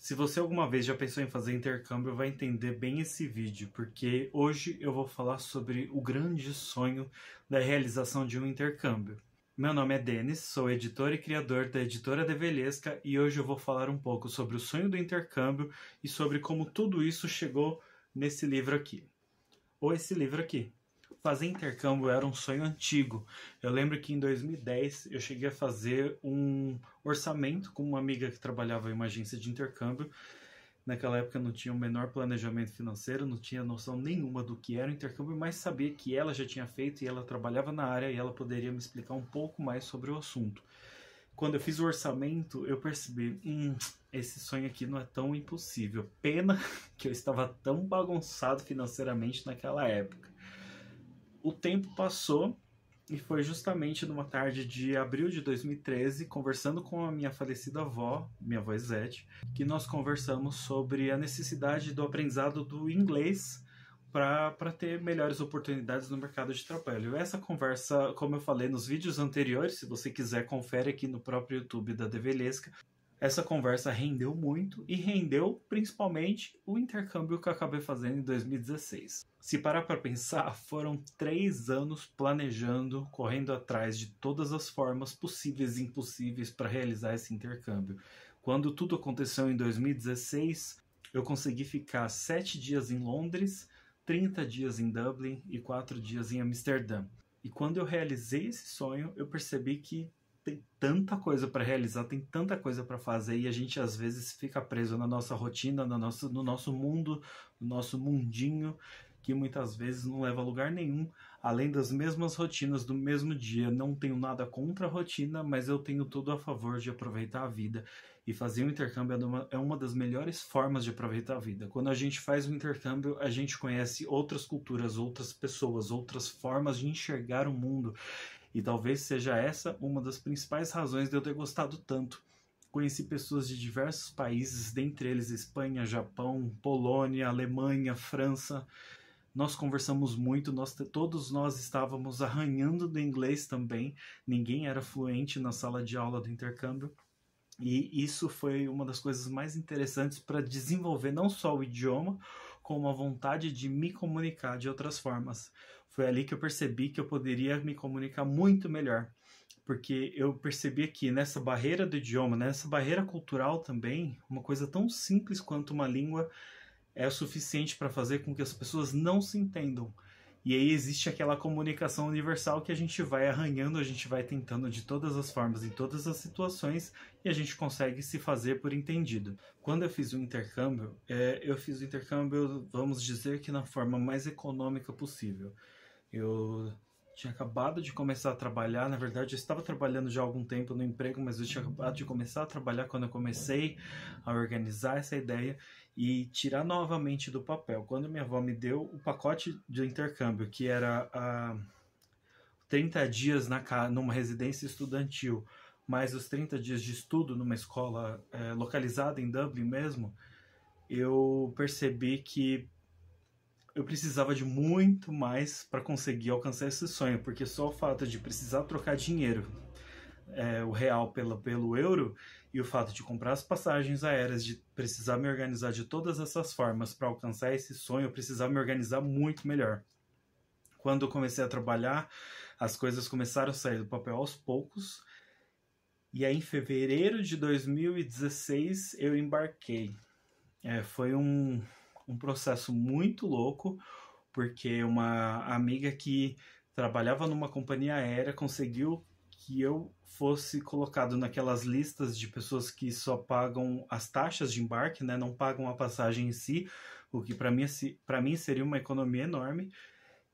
Se você alguma vez já pensou em fazer intercâmbio, vai entender bem esse vídeo, porque hoje eu vou falar sobre o grande sonho da realização de um intercâmbio. Meu nome é Denis, sou editor e criador da editora Develesca e hoje eu vou falar um pouco sobre o sonho do intercâmbio e sobre como tudo isso chegou nesse livro aqui. Ou esse livro aqui. Fazer intercâmbio era um sonho antigo. Eu lembro que em 2010 eu cheguei a fazer um orçamento com uma amiga que trabalhava em uma agência de intercâmbio. Naquela época eu não tinha o menor planejamento financeiro, não tinha noção nenhuma do que era o intercâmbio, mas sabia que ela já tinha feito e ela trabalhava na área e ela poderia me explicar um pouco mais sobre o assunto. Quando eu fiz o orçamento, eu percebi, esse sonho aqui não é tão impossível. Pena que eu estava tão bagunçado financeiramente naquela época. O tempo passou e foi justamente numa tarde de abril de 2013, conversando com a minha falecida avó, minha avó Zete, que nós conversamos sobre a necessidade do aprendizado do inglês para ter melhores oportunidades no mercado de trabalho. Essa conversa, como eu falei nos vídeos anteriores, se você quiser, confere aqui no próprio YouTube da Develesca. Essa conversa rendeu muito e rendeu principalmente o intercâmbio que eu acabei fazendo em 2016. Se parar para pensar, foram 3 anos planejando, correndo atrás de todas as formas possíveis e impossíveis para realizar esse intercâmbio. Quando tudo aconteceu em 2016, eu consegui ficar 7 dias em Londres, 30 dias em Dublin e 4 dias em Amsterdã. E quando eu realizei esse sonho, eu percebi que tem tanta coisa para realizar, tem tanta coisa para fazer e a gente às vezes fica preso na nossa rotina, no nosso mundo, no nosso mundinho, que muitas vezes não leva a lugar nenhum, além das mesmas rotinas do mesmo dia. Não tenho nada contra a rotina, mas eu tenho tudo a favor de aproveitar a vida. E fazer um intercâmbio é uma das melhores formas de aproveitar a vida. Quando a gente faz um intercâmbio, a gente conhece outras culturas, outras pessoas, outras formas de enxergar o mundo. E talvez seja essa uma das principais razões de eu ter gostado tanto. Conheci pessoas de diversos países, dentre eles Espanha, Japão, Polônia, Alemanha, França. Nós conversamos muito, todos nós estávamos arranhando do inglês também. Ninguém era fluente na sala de aula do intercâmbio. E isso foi uma das coisas mais interessantes para desenvolver não só o idioma, como a vontade de me comunicar de outras formas. Foi ali que eu percebi que eu poderia me comunicar muito melhor, porque eu percebi que nessa barreira do idioma, nessa barreira cultural também, uma coisa tão simples quanto uma língua é o suficiente para fazer com que as pessoas não se entendam. E aí existe aquela comunicação universal que a gente vai arranhando, a gente vai tentando de todas as formas, em todas as situações, e a gente consegue se fazer por entendido. Quando eu fiz o intercâmbio, vamos dizer que na forma mais econômica possível. Eu tinha acabado de começar a trabalhar, na verdade eu estava trabalhando já há algum tempo no emprego, mas eu tinha acabado de começar a trabalhar quando eu comecei a organizar essa ideia e tirar novamente do papel. Quando minha avó me deu o pacote de intercâmbio, que era 30 dias numa residência estudantil, mais os 30 dias de estudo numa escola localizada em Dublin mesmo, eu percebi que eu precisava de muito mais para conseguir alcançar esse sonho, porque só o fato de precisar trocar dinheiro, o real pelo euro, e o fato de comprar as passagens aéreas, de precisar me organizar de todas essas formas para alcançar esse sonho, eu precisava me organizar muito melhor. Quando eu comecei a trabalhar, as coisas começaram a sair do papel aos poucos, e aí em fevereiro de 2016 eu embarquei. Foi um processo muito louco, porque uma amiga que trabalhava numa companhia aérea conseguiu que eu fosse colocado naquelas listas de pessoas que só pagam as taxas de embarque, né, não pagam a passagem em si, o que para mim seria uma economia enorme.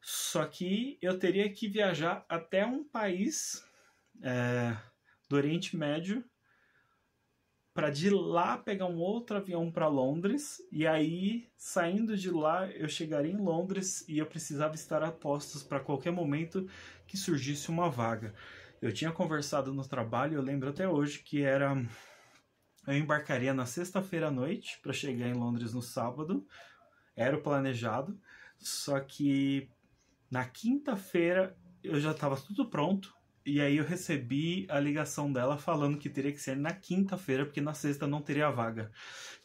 Só que eu teria que viajar até um país do Oriente Médio para de lá pegar um outro avião para Londres, e aí, saindo de lá, eu chegaria em Londres e eu precisava estar a postos para qualquer momento que surgisse uma vaga. Eu tinha conversado no trabalho, eu lembro até hoje que eu embarcaria na sexta-feira à noite para chegar em Londres no sábado, era o planejado, só que na quinta-feira eu já estava tudo pronto, E aí eu recebi a ligação dela falando que teria que ser na quinta-feira, porque na sexta não teria vaga.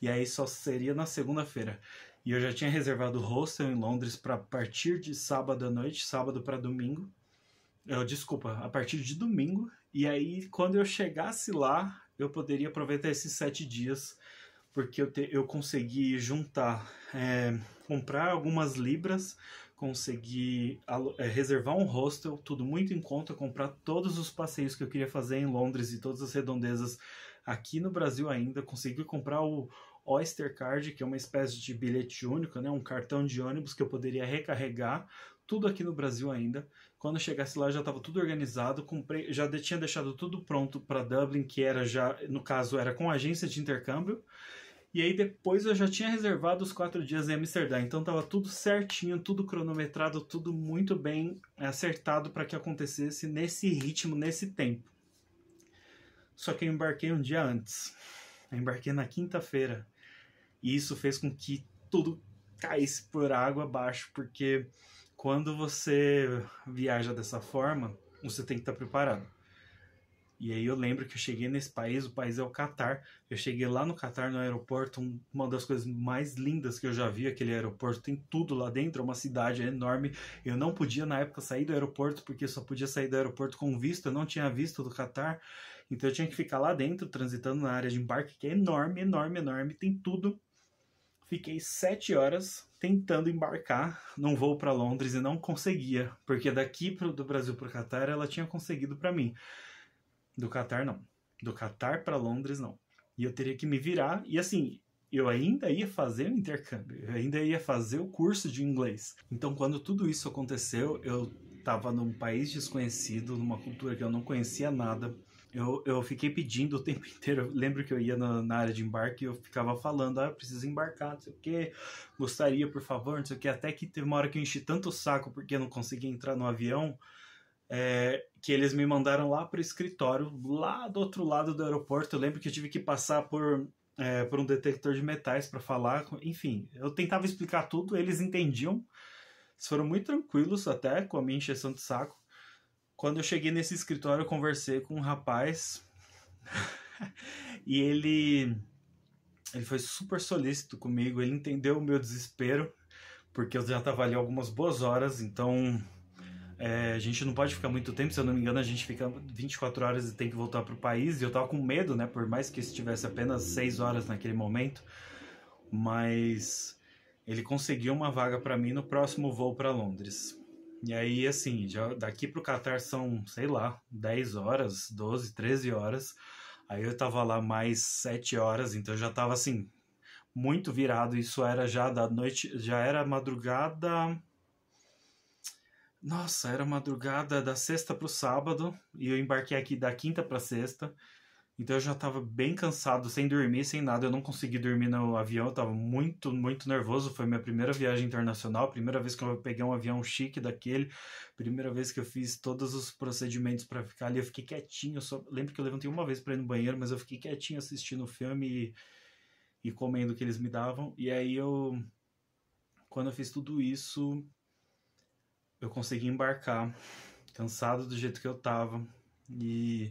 E aí só seria na segunda-feira. E eu já tinha reservado o hostel em Londres para partir de sábado à noite, sábado para domingo. Desculpa, a partir de domingo. E aí, quando eu chegasse lá, eu poderia aproveitar esses 7 dias, porque eu consegui juntar, comprar algumas libras, consegui reservar um hostel, tudo muito em conta, comprar todos os passeios que eu queria fazer em Londres e todas as redondezas aqui no Brasil ainda, consegui comprar o Oyster Card, que é uma espécie de bilhete único, né, um cartão de ônibus que eu poderia recarregar, tudo aqui no Brasil ainda. Quando eu chegasse lá já estava tudo organizado, comprei, já tinha deixado tudo pronto para Dublin, que era já, no caso, era com agência de intercâmbio. E aí depois eu já tinha reservado os 4 dias em Amsterdã, então estava tudo certinho, tudo cronometrado, tudo muito bem acertado para que acontecesse nesse ritmo, nesse tempo. Só que eu embarquei um dia antes. Eu embarquei na quinta-feira. E isso fez com que tudo caísse por água abaixo, porque quando você viaja dessa forma, você tem que estar preparado. E aí eu lembro que eu cheguei nesse país, o país é o Catar. Eu cheguei lá no Catar, no aeroporto, uma das coisas mais lindas que eu já vi, aquele aeroporto, tem tudo lá dentro, é uma cidade enorme. Eu não podia na época sair do aeroporto, porque eu só podia sair do aeroporto com visto, eu não tinha visto do Catar. Então eu tinha que ficar lá dentro, transitando na área de embarque, que é enorme, enorme, enorme, tem tudo. Fiquei 7 horas tentando embarcar num voo para Londres e não conseguia, porque daqui do Brasil para o Catar ela tinha conseguido para mim. Do Catar, não. Do Catar para Londres, não. E eu teria que me virar. E assim, eu ainda ia fazer o intercâmbio. Eu ainda ia fazer o curso de inglês. Então, quando tudo isso aconteceu, eu estava num país desconhecido, numa cultura que eu não conhecia nada. Eu fiquei pedindo o tempo inteiro. Eu lembro que eu ia na área de embarque e eu ficava falando, eu preciso embarcar, não sei o que, gostaria, por favor, não sei o que. Até que teve uma hora que eu enchi tanto o saco porque eu não conseguia entrar no avião, que eles me mandaram lá para o escritório, lá do outro lado do aeroporto. Eu lembro que eu tive que passar por um detector de metais para falar. Enfim, eu tentava explicar tudo, eles entendiam. Eles foram muito tranquilos até com a minha encheção de saco. Quando eu cheguei nesse escritório, eu conversei com um rapaz e ele foi super solícito comigo. Ele entendeu o meu desespero, porque eu já estava ali algumas boas horas, então a gente não pode ficar muito tempo. Se eu não me engano, a gente fica 24 horas e tem que voltar pro país. E eu tava com medo, né? Por mais que estivesse apenas 6 horas naquele momento. Mas ele conseguiu uma vaga para mim no próximo voo para Londres. E aí, assim, já daqui pro Catar são, sei lá, 10 horas, 12, 13 horas. Aí eu tava lá mais 7 horas, então eu já tava, assim, muito virado. Isso era já da noite, já era madrugada. Nossa, era madrugada da sexta pro sábado e eu embarquei aqui da quinta pra sexta. Então eu já tava bem cansado, sem dormir, sem nada. Eu não consegui dormir no avião, eu tava muito, muito nervoso. Foi minha primeira viagem internacional, primeira vez que eu peguei um avião chique daquele, primeira vez que eu fiz todos os procedimentos pra ficar ali. Eu fiquei quietinho, só lembro que eu levantei uma vez pra ir no banheiro, mas eu fiquei quietinho assistindo o filme e comendo o que eles me davam. E aí quando eu fiz tudo isso, eu consegui embarcar, cansado do jeito que eu tava. E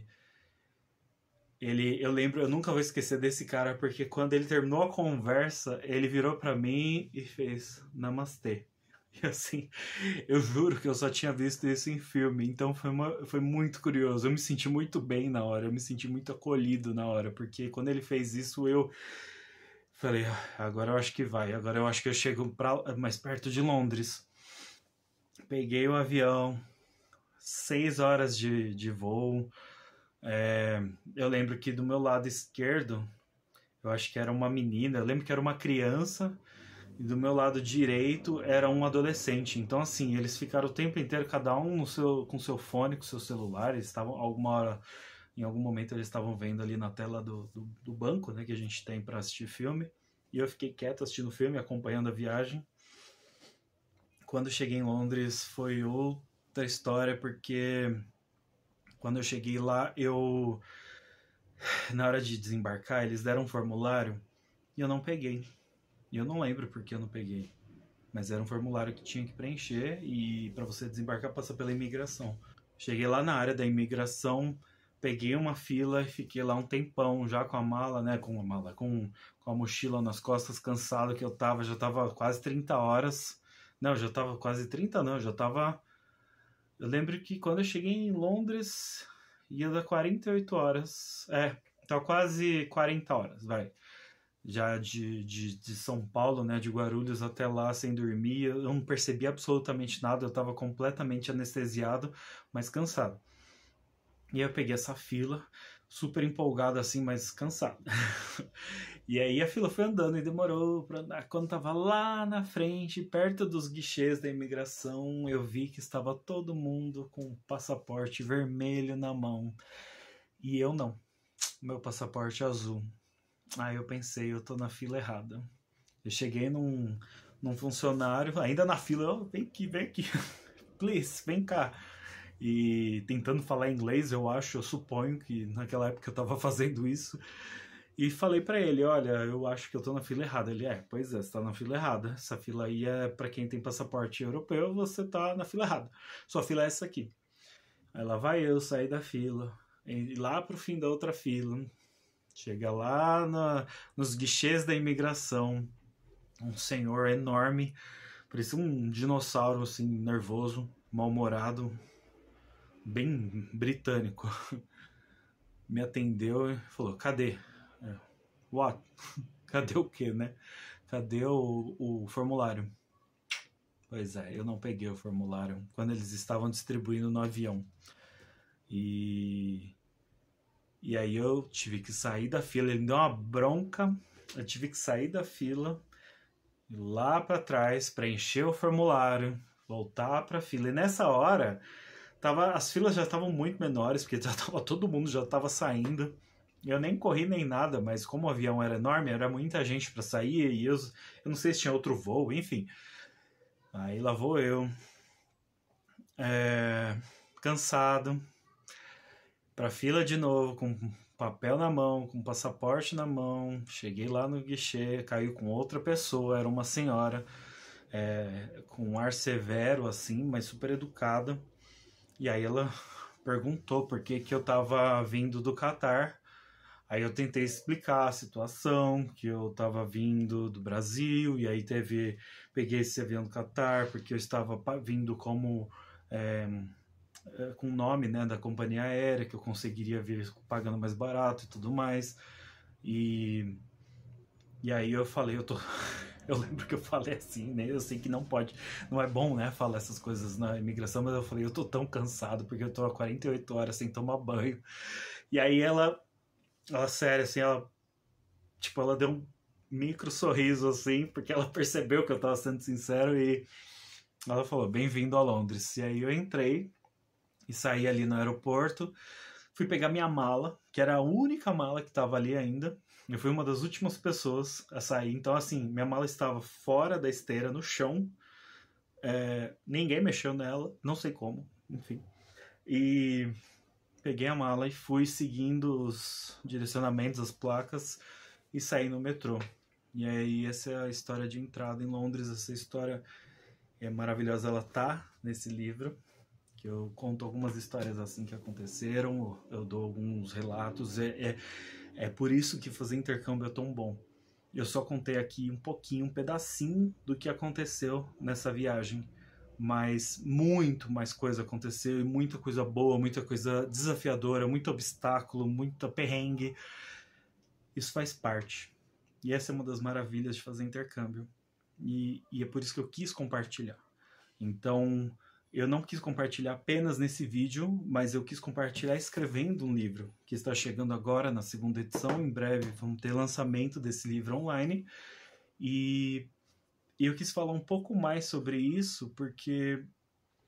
eu lembro, eu nunca vou esquecer desse cara, porque quando ele terminou a conversa, ele virou pra mim e fez namastê. E assim, eu juro que eu só tinha visto isso em filme, então foi muito curioso. Eu me senti muito bem na hora, eu me senti muito acolhido na hora, porque quando ele fez isso, eu falei, agora eu acho que vai, agora eu acho que eu chego mais perto de Londres. Peguei o avião, 6 horas de voo. Eu lembro que do meu lado esquerdo, eu acho que era uma menina, eu lembro que era uma criança, e do meu lado direito era um adolescente. Então, assim, eles ficaram o tempo inteiro, cada um com seu fone, com seu celular. Eles estavam, em algum momento, eles estavam vendo ali na tela do banco, né, que a gente tem para assistir filme. E eu fiquei quieto assistindo o filme, acompanhando a viagem. Quando eu cheguei em Londres foi outra história, porque quando eu cheguei lá, na hora de desembarcar, eles deram um formulário e eu não peguei. E eu não lembro porque eu não peguei. Mas era um formulário que tinha que preencher e para você desembarcar passa pela imigração. Cheguei lá na área da imigração, peguei uma fila e fiquei lá um tempão já com a mala, né? Com a mochila nas costas, cansado que eu tava, já tava quase 30 horas. Não, já tava quase 30 não, já tava. Eu lembro que quando eu cheguei em Londres, ia dar 48 horas. Tá quase 40 horas, vai. Já de São Paulo, né, de Guarulhos até lá sem dormir, eu não percebi absolutamente nada, eu estava completamente anestesiado, mas cansado. E eu peguei essa fila, super empolgado assim, mas cansado. E aí a fila foi andando e demorou para andar. Quando tava lá na frente, perto dos guichês da imigração, eu vi que estava todo mundo com o passaporte vermelho na mão. E eu não. Meu passaporte azul. Aí eu pensei, eu tô na fila errada. Eu cheguei num funcionário, ainda na fila, oh, vem aqui, please, vem cá. E tentando falar inglês, eu suponho que naquela época eu tava fazendo isso. E falei pra ele, olha, eu acho que eu tô na fila errada. Ele, pois é, você tá na fila errada. Essa fila aí é pra quem tem passaporte europeu, você tá na fila errada. Sua fila é essa aqui. Aí lá vai eu sair da fila, e lá pro fim da outra fila. Chega lá nos guichês da imigração, um senhor enorme, parecia um dinossauro assim, nervoso, mal-humorado, bem britânico. Me atendeu e falou, cadê? What? Cadê o quê, né? Cadê o formulário? Pois é, eu não peguei o formulário quando eles estavam distribuindo no avião. E aí eu tive que sair da fila, ele me deu uma bronca, eu tive que sair da fila, ir lá para trás, preencher o formulário, voltar para a fila. E nessa hora, as filas já estavam muito menores, porque todo mundo já estava saindo. Eu nem corri nem nada, mas como o avião era enorme, era muita gente para sair, e eu não sei se tinha outro voo, enfim. Aí lá vou eu, cansado, pra fila de novo, com papel na mão, com passaporte na mão. Cheguei lá no guichê, caiu com outra pessoa, era uma senhora, com um ar severo assim, mas super educada. E aí ela perguntou por que eu tava vindo do Catar. Aí eu tentei explicar a situação, que eu tava vindo do Brasil, e aí peguei esse avião do Catar, porque eu estava vindo como com o nome, né, da companhia aérea, que eu conseguiria vir pagando mais barato e tudo mais. E aí eu falei, eu lembro que eu falei assim, né? Eu sei que não é bom, né, falar essas coisas na imigração, mas eu falei, eu tô tão cansado porque eu tô há 48 horas sem tomar banho. E aí ela sério, assim, ela deu um micro sorriso, assim, porque ela percebeu que eu tava sendo sincero e ela falou, bem-vindo a Londres. E aí eu entrei e saí ali no aeroporto, fui pegar minha mala, que era a única mala que tava ali ainda. Eu fui uma das últimas pessoas a sair, então assim, minha mala estava fora da esteira, no chão, ninguém mexeu nela, não sei como, enfim. E peguei a mala e fui seguindo os direcionamentos, as placas, e saí no metrô. E aí essa é a história de entrada em Londres, essa história é maravilhosa, ela tá nesse livro, que eu conto algumas histórias assim que aconteceram, eu dou alguns relatos, é por isso que fazer intercâmbio é tão bom. Eu só contei aqui um pouquinho, um pedacinho do que aconteceu nessa viagem, mas muito mais coisa aconteceu, e muita coisa boa, muita coisa desafiadora, muito obstáculo, muita perrengue. Isso faz parte. E essa é uma das maravilhas de fazer intercâmbio. E é por isso que eu quis compartilhar. Então, eu não quis compartilhar apenas nesse vídeo, mas eu quis compartilhar escrevendo um livro, que está chegando agora na segunda edição. Em breve vamos ter lançamento desse livro online. E eu quis falar um pouco mais sobre isso, porque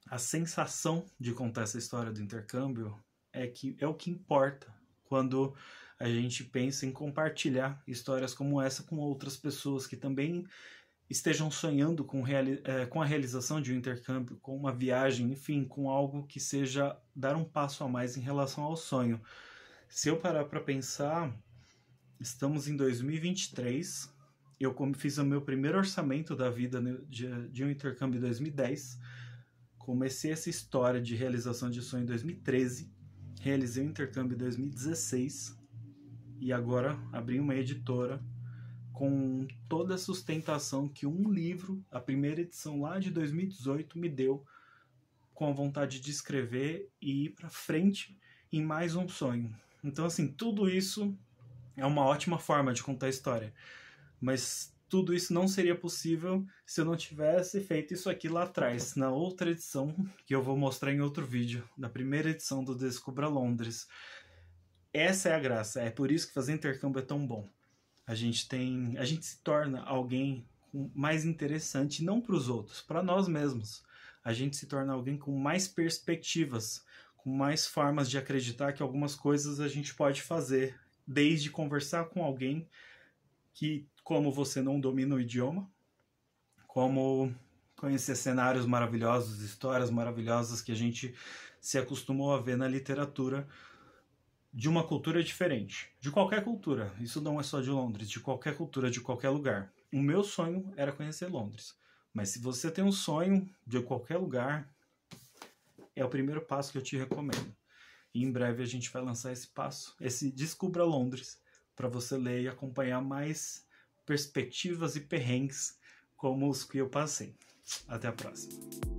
a sensação de contar essa história do intercâmbio é o que importa quando a gente pensa em compartilhar histórias como essa com outras pessoas que também estejam sonhando com a realização de um intercâmbio, com uma viagem, enfim, com algo que seja dar um passo a mais em relação ao sonho. Se eu parar para pensar, estamos em 2023, eu fiz o meu primeiro orçamento da vida de um intercâmbio em 2010, Comecei essa história de realização de sonho em 2013, realizei o intercâmbio em 2016 e agora abri uma editora com toda a sustentação que um livro, a primeira edição lá de 2018, me deu, com a vontade de escrever e ir para frente em mais um sonho. Então, assim, tudo isso é uma ótima forma de contar a história, mas tudo isso não seria possível se eu não tivesse feito isso aqui lá atrás, na outra edição, que eu vou mostrar em outro vídeo, da primeira edição do Descubra Londres. Essa é a graça, é por isso que fazer intercâmbio é tão bom. A gente se torna alguém mais interessante, não para os outros, para nós mesmos. A gente se torna alguém com mais perspectivas, com mais formas de acreditar que algumas coisas a gente pode fazer, desde conversar com alguém que, como você não domina o idioma, como conhecer cenários maravilhosos, histórias maravilhosas que a gente se acostumou a ver na literatura, de uma cultura diferente, de qualquer cultura, isso não é só de Londres, de qualquer cultura, de qualquer lugar. O meu sonho era conhecer Londres, mas se você tem um sonho de qualquer lugar, é o primeiro passo que eu te recomendo. E em breve a gente vai lançar esse Descubra Londres, para você ler e acompanhar mais perspectivas e perrengues como os que eu passei. Até a próxima.